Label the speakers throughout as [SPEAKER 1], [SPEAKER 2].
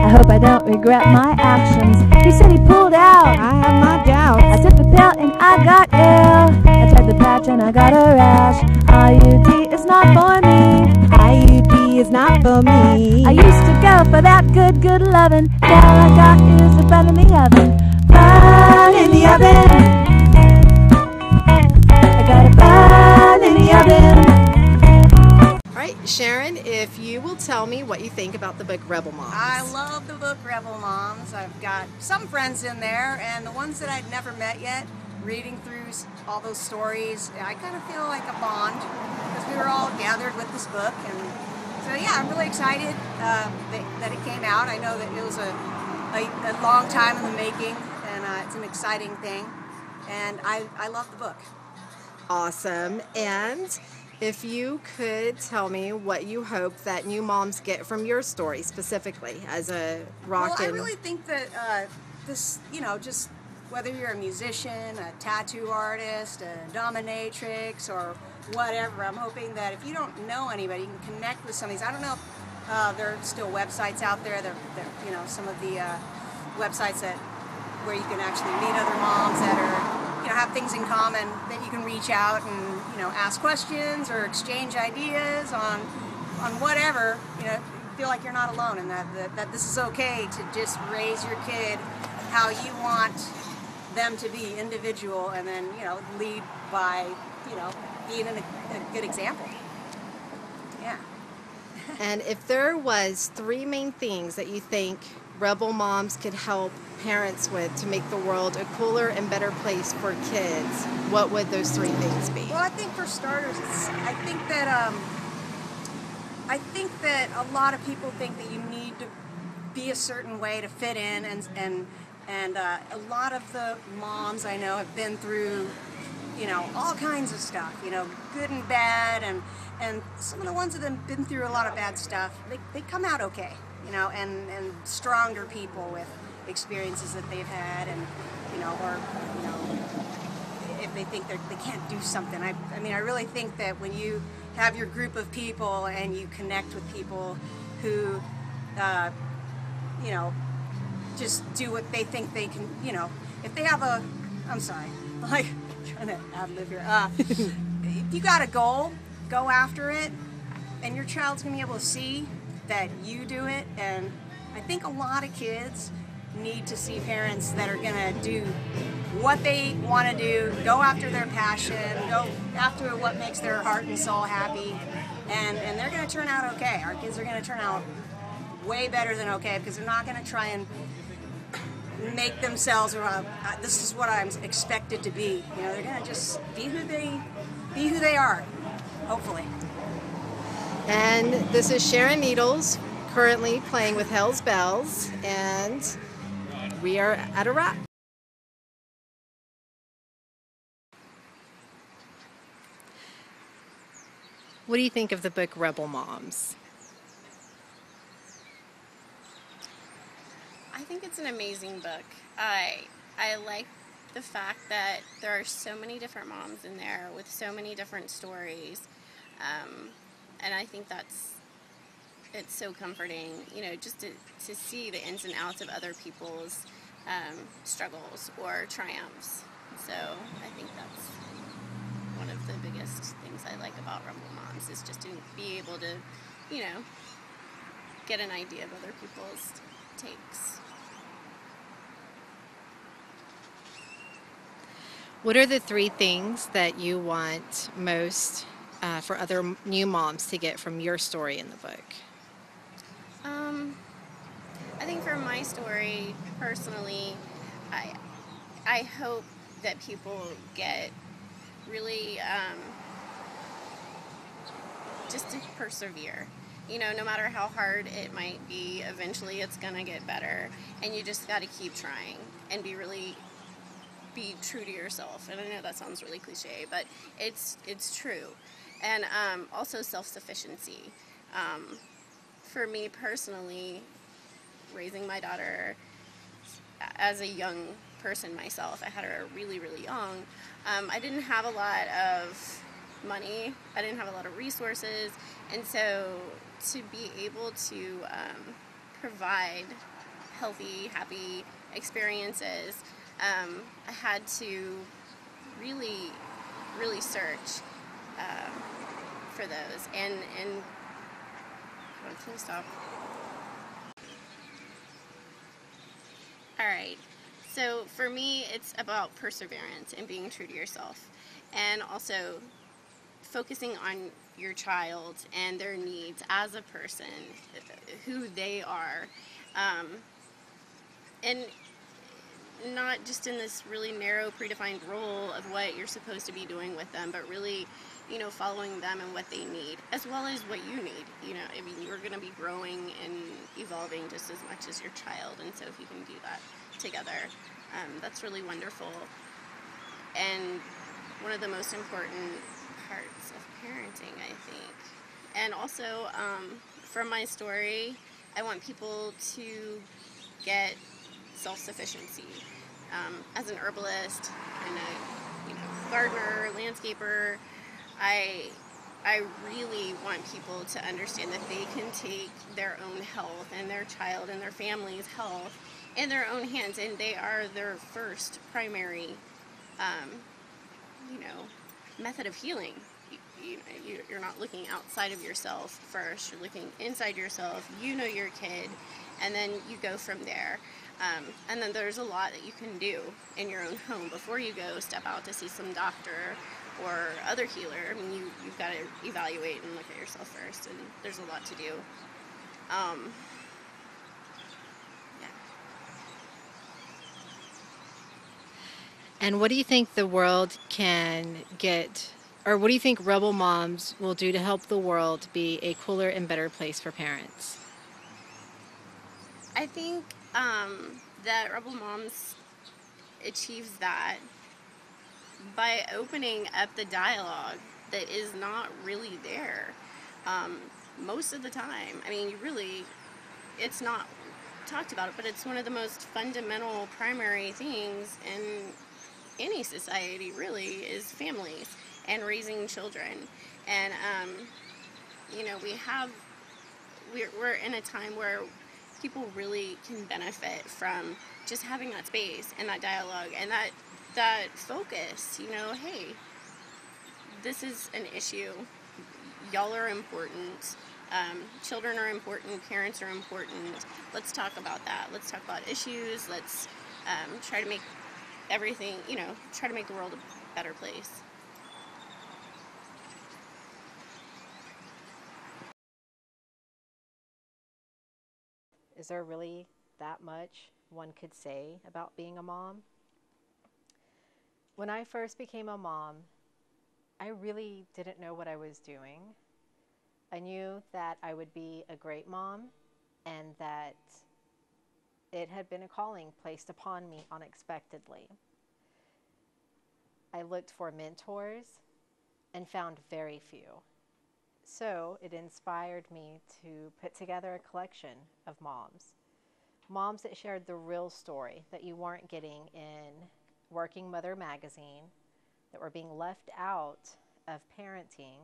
[SPEAKER 1] I hope I don't regret my actions. He said he pulled out.
[SPEAKER 2] I have my doubts.
[SPEAKER 1] I took the pill and I got ill. I tried the patch and I got a rash. IUD is not for me.
[SPEAKER 2] IUD is not for me.
[SPEAKER 1] I used to go for that good lovin'. Now I got is a bun in the oven. Bun in the oven. I got a bun in the oven.
[SPEAKER 3] All right, Sharon, if you will tell me what you think about the book Rebel Moms.
[SPEAKER 4] I love the book Rebel Moms. I've got some friends in there, and the ones that I'd never met yet, reading through all those stories, I kind of feel like a bond because we were all gathered with this book. And so, yeah, I'm really excited that it came out. I know that it was a long time in the making, and it's an exciting thing, and I love the book.
[SPEAKER 3] Awesome. And if you could tell me what you hope that new moms get from your story specifically as a
[SPEAKER 4] Well, I really think that this, just whether you're a musician, a tattoo artist, a dominatrix, or whatever, I'm hoping that if you don't know anybody, you can connect with some of these. I don't know if there are still websites out there. They're some of the websites where you can actually meet other moms that are have things in common, that you can reach out and ask questions or exchange ideas on whatever. Feel like you're not alone, and that this is okay to just raise your kid how you want them to be, individual, and then lead by being a good example. Yeah.
[SPEAKER 3] And if there was 3 main things that you think Rebel Moms could help parents with to make the world a cooler and better place for kids, what would those 3 things be?
[SPEAKER 4] Well, I think for starters, I think that a lot of people think that you need to be a certain way to fit in, and a lot of the moms I know have been through all kinds of stuff, good and bad, and some of the ones that have been through a lot of bad stuff, they come out okay, and stronger people with experiences that they've had, and if they think they can't do something. I mean, I really think that when you have your group of people and you connect with people who just do what they think they can, if they have I'm sorry, like trying to ad-lib here. If you got a goal, go after it, and your child's gonna be able to see that you do it. And I think a lot of kids need to see parents that are gonna do what they want to do, go after their passion, go after what makes their heart and soul happy, and they're gonna turn out okay. Our kids are gonna turn out way better than okay, because they're not gonna try and make themselves this is what I'm expected to be. They're gonna just be who they are, hopefully.
[SPEAKER 3] And this is Sharon Needles, currently playing with Hell's Bells, and we are at a wrap. What do you think of the book Rebel Moms?
[SPEAKER 5] I think it's an amazing book. I like the fact that there are so many different moms in there with so many different stories, and I think it's so comforting, just to see the ins and outs of other people's struggles or triumphs. So I think that's one of the biggest things I like about Rebel Moms, is just to be able to, get an idea of other people's takes.
[SPEAKER 3] What are the 3 things that you want most for other new moms to get from your story in the book?
[SPEAKER 5] I think for my story, personally, I hope that people get really just to persevere. No matter how hard it might be, eventually it's gonna get better, and you just got to keep trying and be true to yourself. And I know that sounds really cliche, but it's true. And also self-sufficiency. For me personally, raising my daughter as a young person myself, I had her really, really young. I didn't have a lot of money. I didn't have a lot of resources. And so to be able to provide healthy, happy experiences, I had to really, really search for those. And can you stop? All right. So for me, it's about perseverance and being true to yourself, and also focusing on your child and their needs as a person, who they are, and not just in this really narrow predefined role of what you're supposed to be doing with them, but really, following them and what they need, as well as what you need. I mean, you're going to be growing and evolving just as much as your child, and so if you can do that together, that's really wonderful. And one of the most important parts of parenting, I think. And also, from my story, I want people to get self-sufficiency. As an herbalist and a gardener, landscaper, I really want people to understand that they can take their own health and their child and their family's health in their own hands, and they are their first primary, method of healing. You're not looking outside of yourself first. You're looking inside yourself. You know your kid, and then you go from there. And then there's a lot that you can do in your own home before you go step out to see some doctor or other healer. I mean, you've got to evaluate and look at yourself first, and there's a lot to do. Yeah.
[SPEAKER 6] And what do you think the world can get, or what do you think Rebel Moms will do to help the world be a cooler and better place for parents?
[SPEAKER 5] I think that Rebel Moms achieves that by opening up the dialogue that is not really there most of the time. I mean, it's not talked about, but it's one of the most fundamental, primary things in any society, really, is families and raising children. And we're in a time where people really can benefit from just having that space and that dialogue and that focus. Hey, this is an issue. Y'all are important. Children are important. Parents are important. Let's talk about that. Let's talk about issues. Let's try to make everything, try to make the world a better place.
[SPEAKER 6] Is there really that much one could say about being a mom? When I first became a mom, I really didn't know what I was doing. I knew that I would be a great mom and that it had been a calling placed upon me unexpectedly. I looked for mentors and found very few. So it inspired me to put together a collection of moms that shared the real story that you weren't getting in Working Mother magazine, that were being left out of parenting,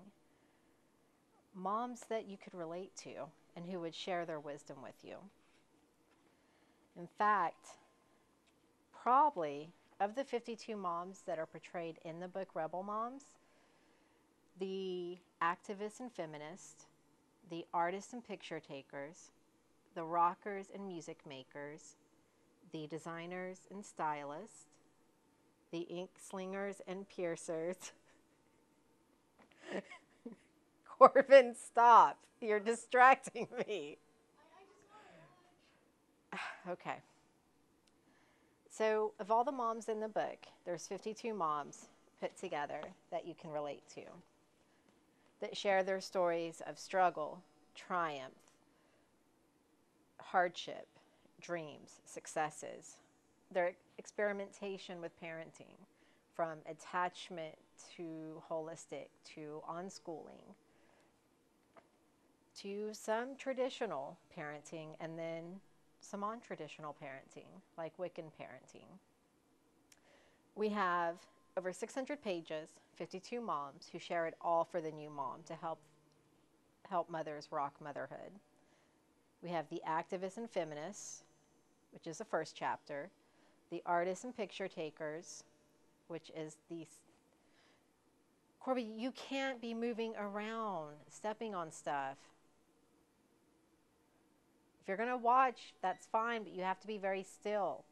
[SPEAKER 6] moms that you could relate to and who would share their wisdom with you. In fact, probably of the 52 moms that are portrayed in the book Rebel Moms, the activists and feminists, the artists and picture takers, the rockers and music makers, the designers and stylists, the ink slingers and piercers. Corbin, stop. You're distracting me. Okay. So, of all the moms in the book, there's 52 moms put together that you can relate to, that share their stories of struggle, triumph, hardship, dreams, successes, their experimentation with parenting, from attachment to holistic to unschooling, to some traditional parenting and then some non-traditional parenting, like Wiccan parenting. We have over 600 pages, 52 moms who share it all for the new mom to help mothers rock motherhood. We have the activists and feminists which is the first chapter, the artists and picture takers, which is the Corby, you can't be moving around, stepping on stuff. If you're going to watch, that's fine, but you have to be very still.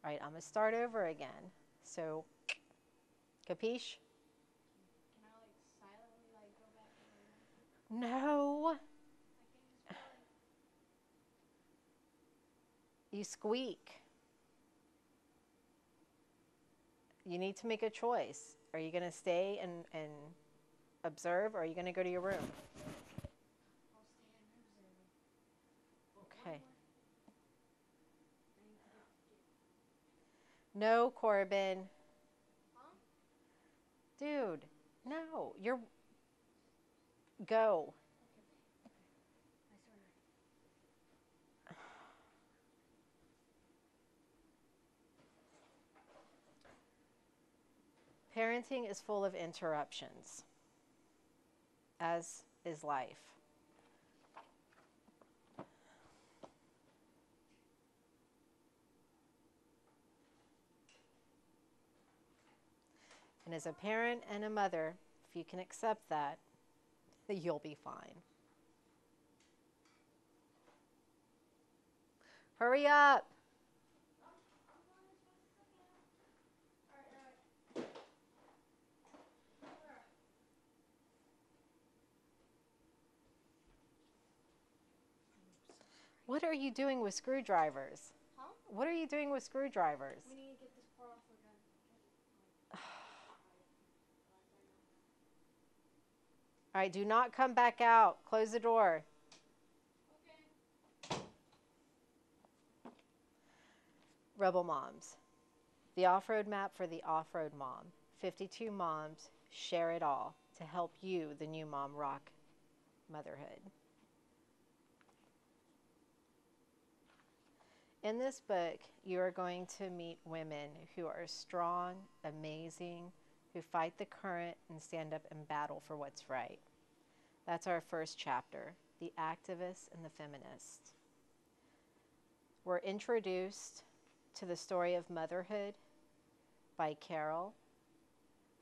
[SPEAKER 6] All right, I'm going to start over again. So, capiche?
[SPEAKER 5] Can I silently go back to my room?
[SPEAKER 6] No. You squeak. You need to make a choice. Are you going to stay and observe, or are you going to go to your room?
[SPEAKER 5] I'll stay and observe.
[SPEAKER 6] Okay. No, Corbin.
[SPEAKER 5] Huh?
[SPEAKER 6] Dude, no. You're... Go. Parenting is full of interruptions, as is life. And as a parent and a mother, if you can accept that, you'll be fine. Hurry up. What are you doing with screwdrivers?
[SPEAKER 5] Huh?
[SPEAKER 6] What are you doing with screwdrivers?
[SPEAKER 5] We need to get this part off again.
[SPEAKER 6] All right, do not come back out. Close the door.
[SPEAKER 5] Okay.
[SPEAKER 6] Rebel Moms. The off-road map for the off-road mom. 52 moms share it all to help you, the new mom, rock motherhood. In this book, you are going to meet women who are strong, amazing, who fight the current and stand up and battle for what's right. That's our first chapter, the activists and the feminists. We're introduced to the story of motherhood by Carol.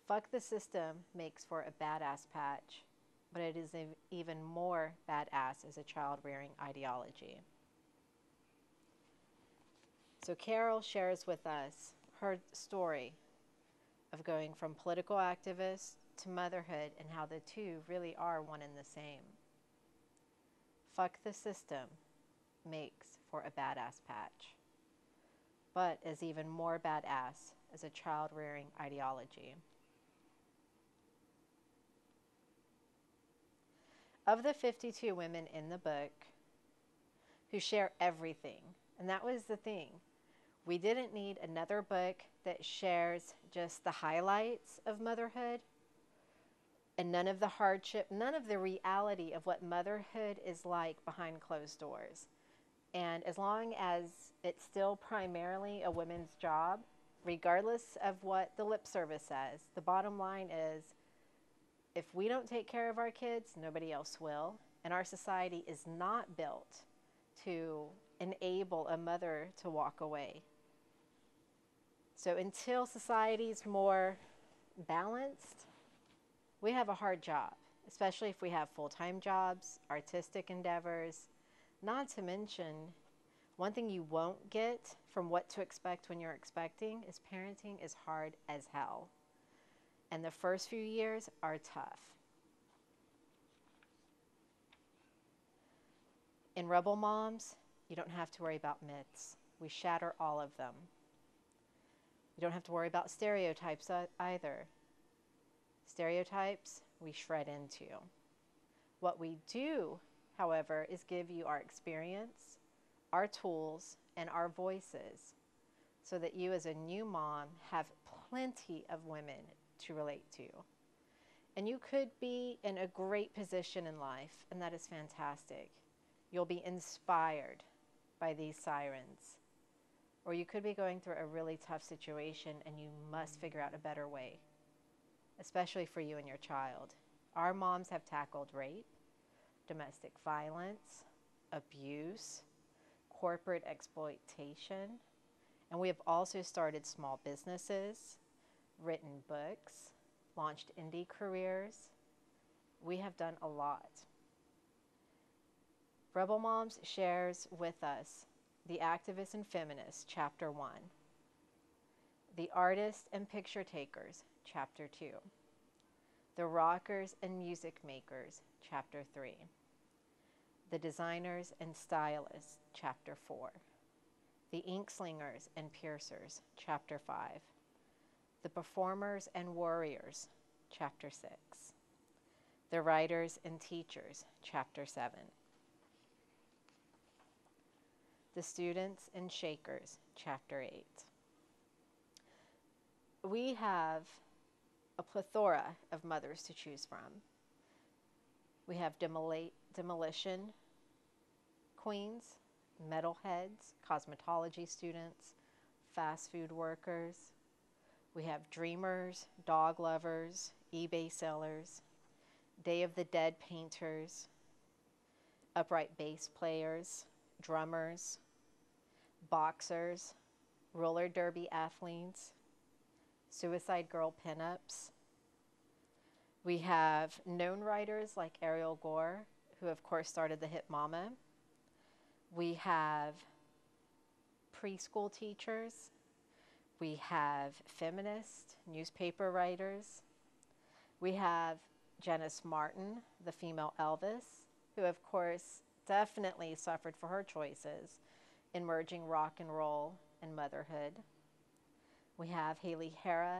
[SPEAKER 6] Fuck the system makes for a badass patch, but it is even more badass as a child-rearing ideology. So Carol shares with us her story of going from political activist to motherhood and how the two really are one and the same. Fuck the system makes for a badass patch, but is even more badass as a child-rearing ideology. Of the 52 women in the book who share everything, and that was the thing, we didn't need another book that shares just the highlights of motherhood and none of the hardship, none of the reality of what motherhood is like behind closed doors. And as long as it's still primarily a women's job, regardless of what the lip service says, the bottom line is, if we don't take care of our kids, nobody else will. And our society is not built to enable a mother to walk away. So until society's more balanced, we have a hard job, especially if we have full-time jobs, artistic endeavors. Not to mention, one thing you won't get from what to expect when you're expecting is parenting is hard as hell. And the first few years are tough. In Rebel Moms, you don't have to worry about myths. We shatter all of them. You don't have to worry about stereotypes either. Stereotypes, we shred into. What we do, however, is give you our experience, our tools, and our voices so that you as a new mom have plenty of women to relate to. And you could be in a great position in life, and that is fantastic. You'll be inspired by these sirens. Or you could be going through a really tough situation and you must figure out a better way, especially for you and your child. Our moms have tackled rape, domestic violence, abuse, corporate exploitation. And we have also started small businesses, written books, launched indie careers. We have done a lot. Rebel Moms shares with us The Activist and Feminist, Chapter 1. The Artists and Picture Takers, Chapter 2. The Rockers and Music Makers, Chapter 3. The Designers and Stylists, Chapter 4. The Ink Slingers and Piercers, Chapter 5. The Performers and Warriors, Chapter 6. The Writers and Teachers, Chapter 7. The Students and Shakers, Chapter 8. We have a plethora of mothers to choose from. We have demolition queens, metalheads, cosmetology students, fast food workers. We have dreamers, dog lovers, eBay sellers, Day of the Dead painters, upright bass players, drummers, boxers, roller derby athletes, suicide girl pinups. We have known writers like Ariel Gore, who of course started the hit Mama. We have preschool teachers. We have feminist newspaper writers. We have Janice Martin, the female Elvis, who of course definitely suffered for her choices in merging rock and roll and motherhood. We have Haley Hara,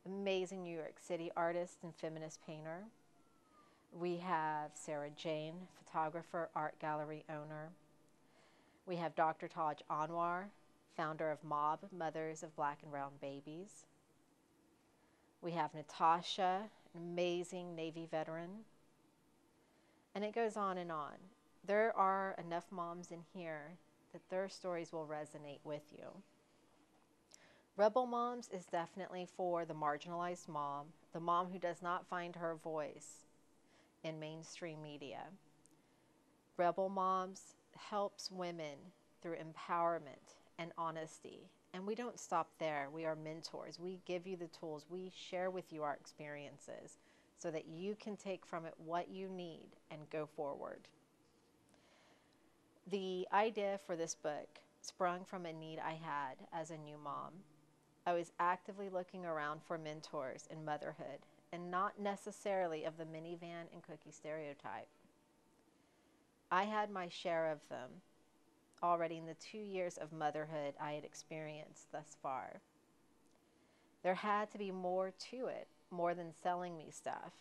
[SPEAKER 6] amazing New York City artist and feminist painter. We have Sarah Jane, photographer, art gallery owner. We have Dr. Taj Anwar, founder of MOB, Mothers of Black and Brown Babies. We have Natasha, an amazing Navy veteran. And it goes on and on. There are enough moms in here that their stories will resonate with you. Rebel Moms is definitely for the marginalized mom, the mom who does not find her voice in mainstream media. Rebel Moms helps women through empowerment and honesty. And we don't stop there. We are mentors. We give you the tools. We share with you our experiences so that you can take from it what you need and go forward. The idea for this book sprung from a need I had as a new mom. I was actively looking around for mentors in motherhood, and not necessarily of the minivan and cookie stereotype. I had my share of them already in the 2 years of motherhood I had experienced thus far. There had to be more to it, more than selling me stuff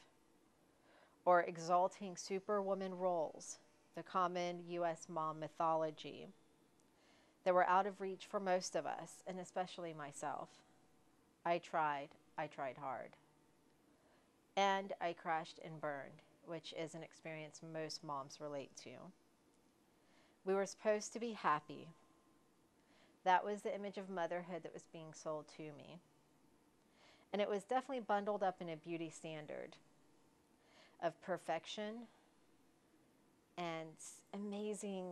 [SPEAKER 6] or exalting superwoman roles, the common U.S. mom mythology that were out of reach for most of us, and especially myself. I tried hard. And I crashed and burned, which is an experience most moms relate to. We were supposed to be happy. That was the image of motherhood that was being sold to me. And it was definitely bundled up in a beauty standard of perfection and amazing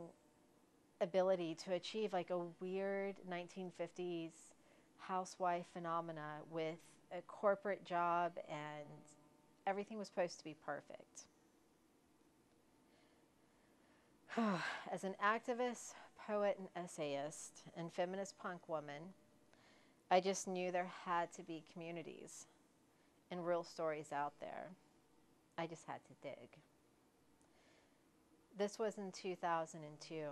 [SPEAKER 6] ability to achieve like a weird 1950s housewife phenomena with a corporate job, and everything was supposed to be perfect. As an activist, poet, and essayist, and feminist punk woman, I just knew there had to be communities and real stories out there. I just had to dig. This was in 2002.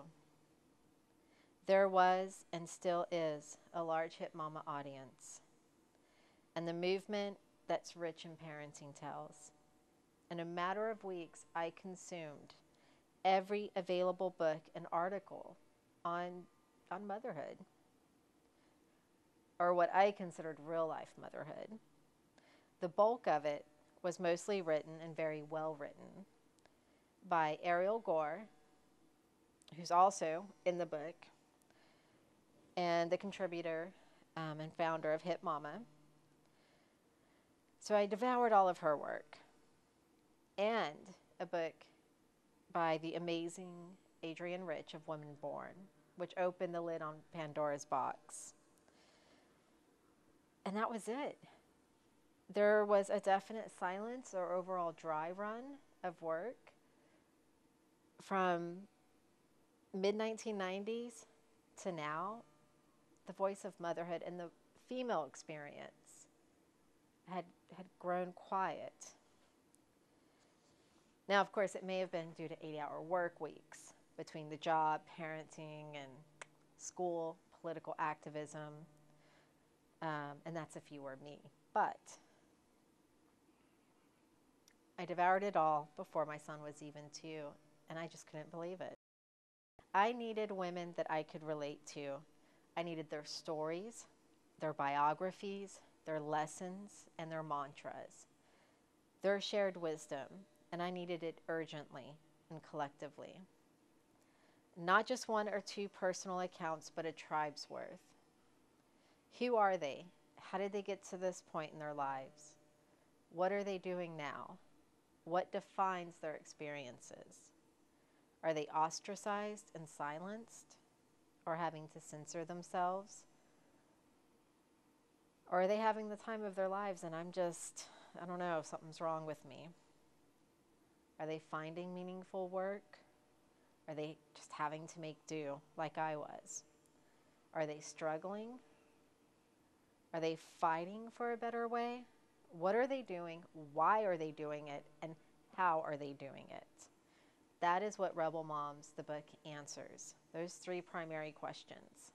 [SPEAKER 6] There was and still is a large hit mama audience, and the movement that's rich in parenting tells. In a matter of weeks, I consumed every available book and article on motherhood, or what I considered real life motherhood. The bulk of it was mostly written and very well written by Ariel Gore, who's also in the book, and the contributor and founder of Hit Mama. So I devoured all of her work, and a book by the amazing Adrienne Rich of Women Born, which opened the lid on Pandora's box. And that was it. There was a definite silence or overall dry run of work from mid-1990s to now. The voice of motherhood and the female experience had grown quiet. Now, of course, it may have been due to 8-hour work weeks between the job, parenting, and school, political activism, and that's if you were me. But I devoured it all before my son was even 2, and I just couldn't believe it. I needed women that I could relate to. I needed their stories, their biographies, their lessons, and their mantras, their shared wisdom, and I needed it urgently and collectively. Not just 1 or 2 personal accounts, but a tribe's worth. Who are they? How did they get to this point in their lives? What are they doing now? What defines their experiences? Are they ostracized and silenced, or having to censor themselves? Or are they having the time of their lives and I don't know, something's wrong with me? Are they finding meaningful work? Are they just having to make do like I was? Are they struggling? Are they fighting for a better way? What are they doing? Why are they doing it? And how are they doing it? That is what Rebel Moms, the book, answers. Those 3 primary questions.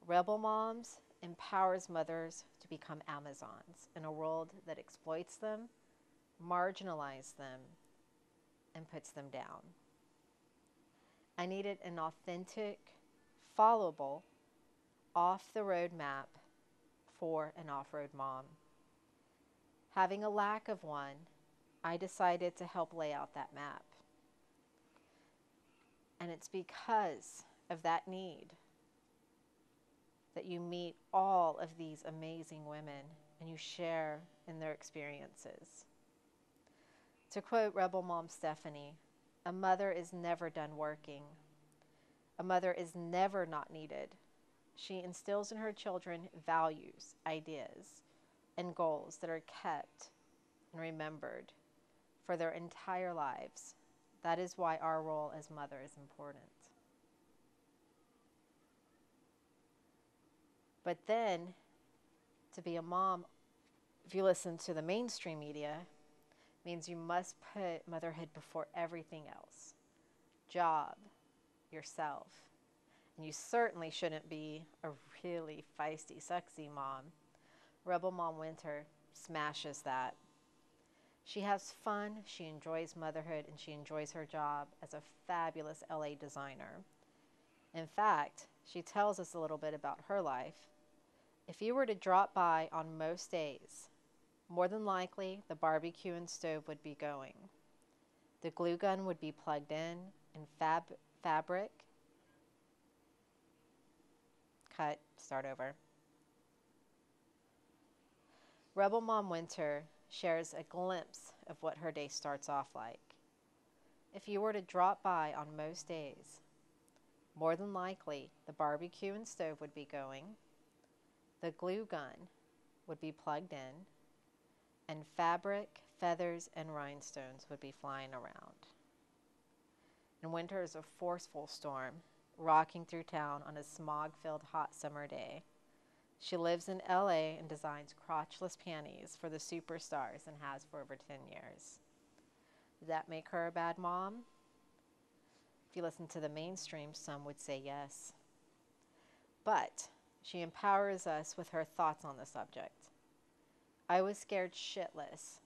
[SPEAKER 6] Rebel Moms empowers mothers to become Amazons in a world that exploits them, marginalizes them, and puts them down. I needed an authentic, followable, off-the-road map for an off-road mom. Having a lack of one, I decided to help lay out that map. And it's because of that need that you meet all of these amazing women and you share in their experiences. To quote Rebel Mom Stephanie, a mother is never done working. A mother is never not needed. She instills in her children values, ideas, and goals that are kept and remembered for their entire lives. That is why our role as mother is important. But then, to be a mom, if you listen to the mainstream media, means you must put motherhood before everything else. Job, yourself. And you certainly shouldn't be a really feisty, sexy mom. Rebel Mom Winter smashes that. She has fun, she enjoys motherhood, and she enjoys her job as a fabulous LA designer. In fact, she tells us a little bit about her life. If you were to drop by on most days, more than likely the barbecue and stove would be going. The glue gun would be plugged in, and fabric. Cut, start over. Rebel Mom Winter shares a glimpse of what her day starts off like. If you were to drop by on most days, more than likely the barbecue and stove would be going, the glue gun would be plugged in, and fabric, feathers, and rhinestones would be flying around. And winter is a forceful storm, rocking through town on a smog-filled hot summer day. She lives in LA and designs crotchless panties for the superstars and has for over 10 years. Did that make her a bad mom? If you listen to the mainstream, some would say yes. But she empowers us with her thoughts on the subject. I was scared shitless,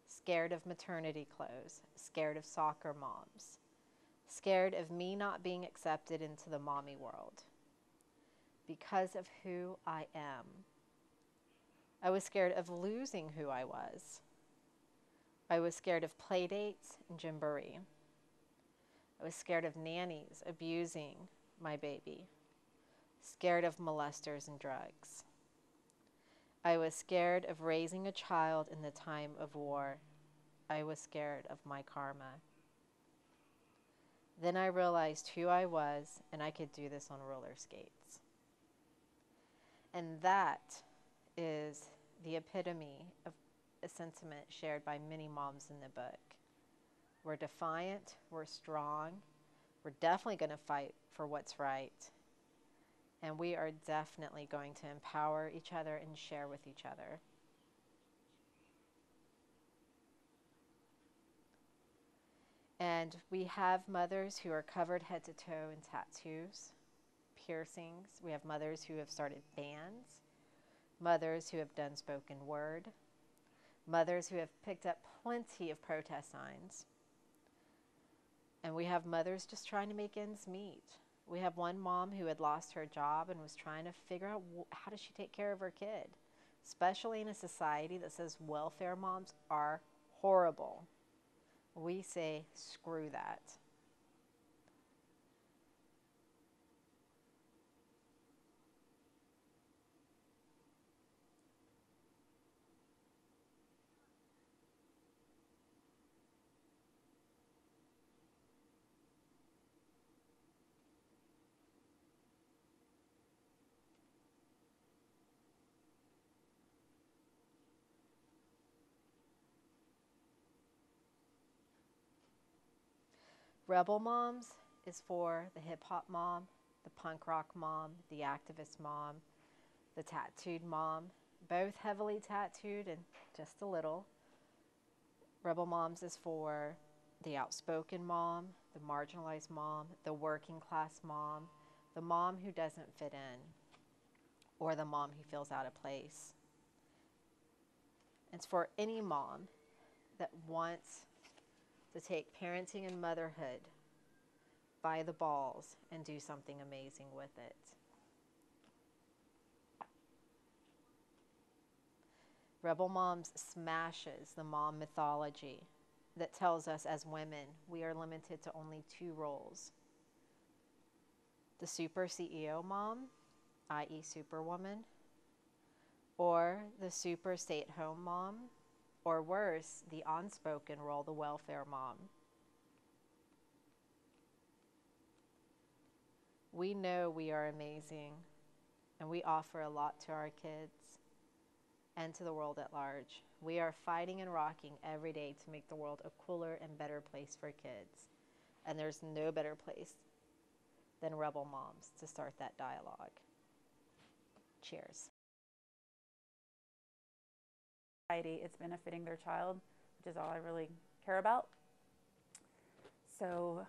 [SPEAKER 6] scared of maternity clothes, scared of soccer moms, scared of me not being accepted into the mommy world because of who I am. I was scared of losing who I was. I was scared of play dates and gymboree. I was scared of nannies abusing my baby, scared of molesters and drugs. I was scared of raising a child in the time of war. I was scared of my karma. Then I realized who I was, and I could do this on roller skates. And that is the epitome of a sentiment shared by many moms in the book. We're defiant, we're strong, we're definitely going to fight for what's right, and we are definitely going to empower each other and share with each other. And we have mothers who are covered head to toe in tattoos, piercings. We have mothers who have started bands, mothers who have done spoken word, mothers who have picked up plenty of protest signs. And we have mothers just trying to make ends meet. We have one mom who had lost her job and was trying to figure out how does she take care of her kid, especially in a society that says welfare moms are horrible. We say, screw that. Rebel Moms is for the hip hop mom, the punk rock mom, the activist mom, the tattooed mom, both heavily tattooed and just a little. Rebel Moms is for the outspoken mom, the marginalized mom, the working class mom, the mom who doesn't fit in, or the mom who feels out of place. It's for any mom that wants to take parenting and motherhood by the balls and do something amazing with it. Rebel Moms smashes the mom mythology that tells us as women we are limited to only two roles. The super CEO mom, i.e. superwoman, or the super stay-at-home mom, or worse, the unspoken role, the welfare mom. We know we are amazing, and we offer a lot to our kids and to the world at large. We are fighting and rocking every day to make the world a cooler and better place for kids. And there's no better place than Rebel Moms to start that dialogue. Cheers.
[SPEAKER 7] It's benefiting their child, which is all I really care about. So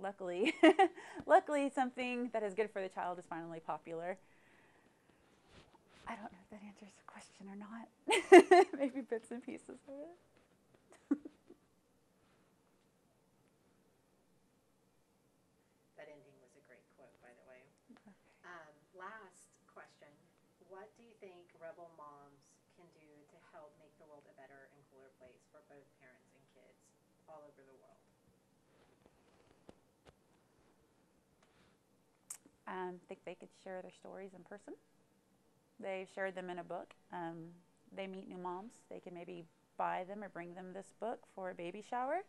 [SPEAKER 7] luckily, luckily something that is good for the child is finally popular. I don't know if that answers the question or not. Maybe bits and pieces of it.
[SPEAKER 6] That ending was a great quote, by the way. Last question. What do you think Rebel Moms can do to help make the world a better and cooler place for both parents and kids all over the world?
[SPEAKER 7] I think they could share their stories in person. They've shared them in a book. They meet new moms. They can maybe buy them or bring them this book for a baby shower.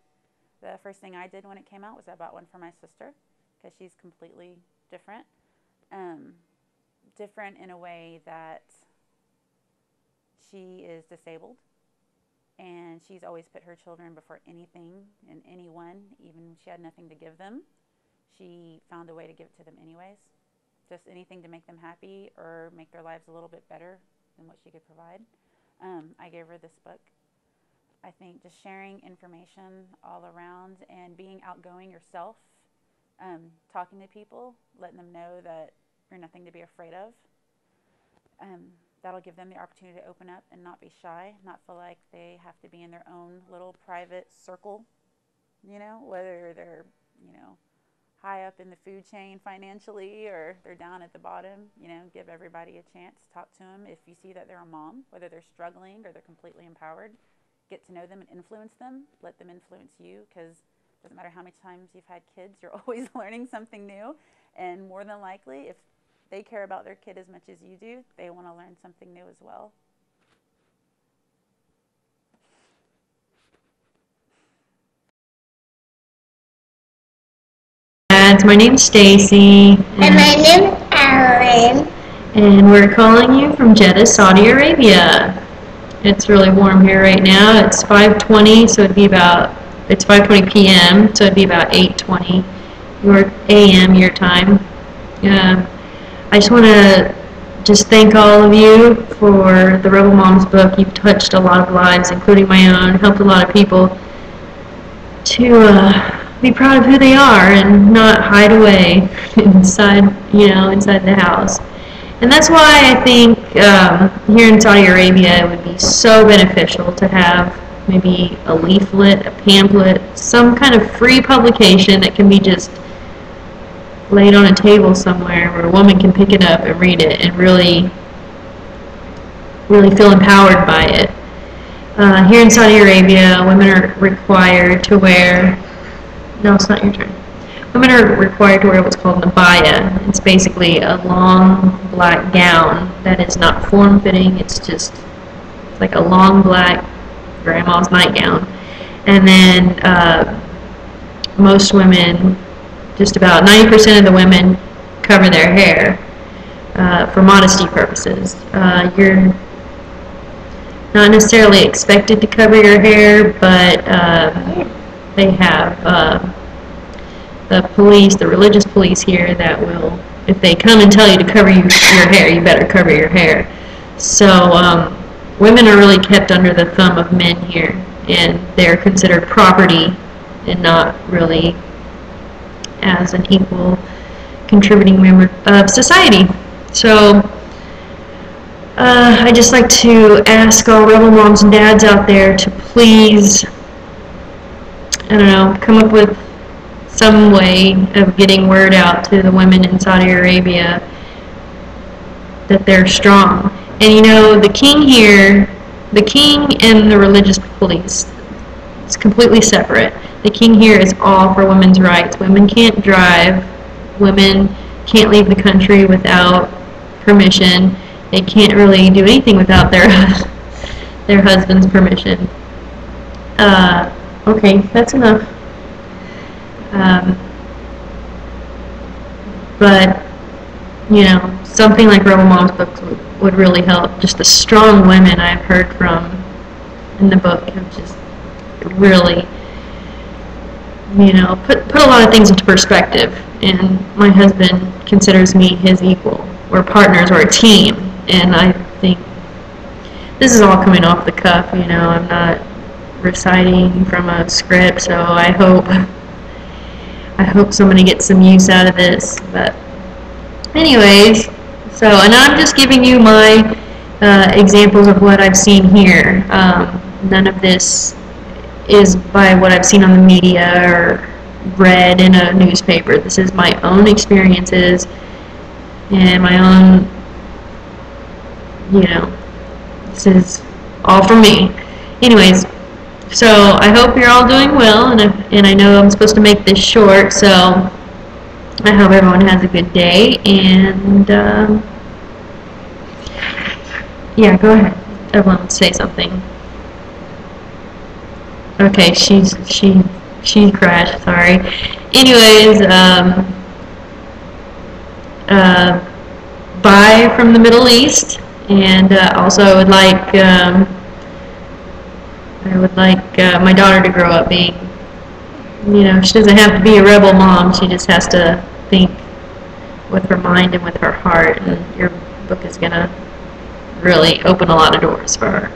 [SPEAKER 7] The first thing I did when it came out was I bought one for my sister because she's completely different. Different in a way that she is disabled, and she's always put her children before anything and anyone, even when she had nothing to give them. She found a way to give it to them anyways. Just anything to make them happy or make their lives a little bit better than what she could provide. I gave her this book. I think just sharing information all around and being outgoing yourself, talking to people, letting them know that you're nothing to be afraid of. That'll give them the opportunity to open up and not be shy, not feel like they have to be in their own little private circle, you know, whether they're, you know, high up in the food chain financially or they're down at the bottom. You know, give everybody a chance, talk to them. If you see that they're a mom, whether they're struggling or they're completely empowered, get to know them and influence them. Let them influence you, because it doesn't matter how many times you've had kids, you're always learning something new. And more than likely, if they care about their kid as much as you do, they want to learn something new as well.
[SPEAKER 8] My name's Stacy.
[SPEAKER 9] And my name's Alan.
[SPEAKER 8] And we're calling you from Jeddah, Saudi Arabia. It's really warm here right now. It's 5:20, so it's 5:20 p.m., so it'd be about 8:20 your a.m. your time. I just want to thank all of you for the Rebel Moms book. You've touched a lot of lives, including my own, helped a lot of people to be proud of who they are and not hide away inside the house. And that's why I think here in Saudi Arabia it would be so beneficial to have maybe a leaflet, a pamphlet, some kind of free publication that can be just laid on a table somewhere where a woman can pick it up and read it and really feel empowered by it. Here in Saudi Arabia, women are required to wear... No, it's not your turn. Women are required to wear what's called an abaya. It's basically a long black gown that is not form-fitting. It's like a long black grandma's nightgown. And then most women, just about 90% of the women, cover their hair for modesty purposes. You're not necessarily expected to cover your hair, but they have the religious police here that will, if they come and tell you to cover your hair, you better cover your hair. So women are really kept under the thumb of men here, and they're considered property and not really as an equal contributing member of society. So I just like to ask all Rebel Moms and Dads out there to please, I don't know, come up with some way of getting word out to the women in Saudi Arabia that they're strong. And you know, the king here, the king and the religious police, it's completely separate. The king here is all for women's rights. Women can't drive. Women can't leave the country without permission. They can't really do anything without their husband's permission. Okay, that's enough. But, you know, something like Rebel Moms books would really help. Just the strong women I've heard from in the book have just really, you know, put a lot of things into perspective. And my husband considers me his equal. We're partners, we're a team. And I think this is all coming off the cuff, you know. I'm not reciting from a script, so I hope somebody gets some use out of this. But anyways, and I'm just giving you my examples of what I've seen here. None of this is by what I've seen on the media or read in a newspaper. This is my own experiences and my own, you know, this is all for me. Anyways, so I hope you're all doing well, and I know I'm supposed to make this short, so I hope everyone has a good day, and yeah, go ahead. Everyone say something. Okay, she crashed, sorry. Anyways, bye from the Middle East, and also I would like my daughter to grow up being, you know, she doesn't have to be a rebel mom, she just has to think with her mind and with her heart, and your book is going to really open a lot of doors for her.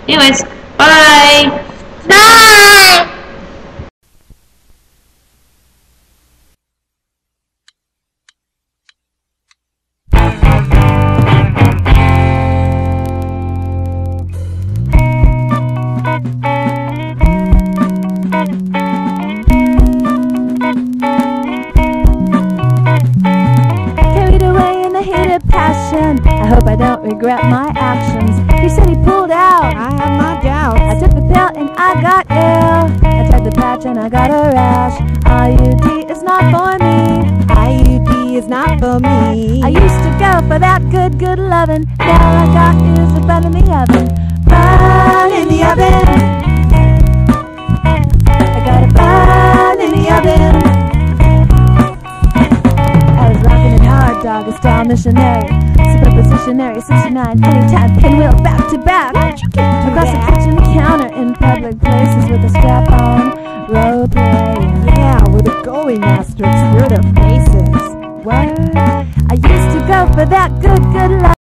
[SPEAKER 8] Anyways, bye!
[SPEAKER 9] Bye!
[SPEAKER 1] Carried away in the heat of passion, I hope I don't regret my actions. He said he pulled out,
[SPEAKER 2] I have my doubts.
[SPEAKER 1] I took the pill and I got ill. I tried the patch and I got a rash. IUD is not for me.
[SPEAKER 2] IUD is not for me.
[SPEAKER 1] I used to go for that good, good lovin'. Now all I got is a bun in the oven. Bun in the oven. I got a bun in the oven. style missionary, superpositionary, 69, anytime, pinwheel, back to back. Across the kitchen counter in public places with a strap on, role playing.
[SPEAKER 2] Yeah, with a going master, screw their faces.
[SPEAKER 1] What? I used to go for that good, good life.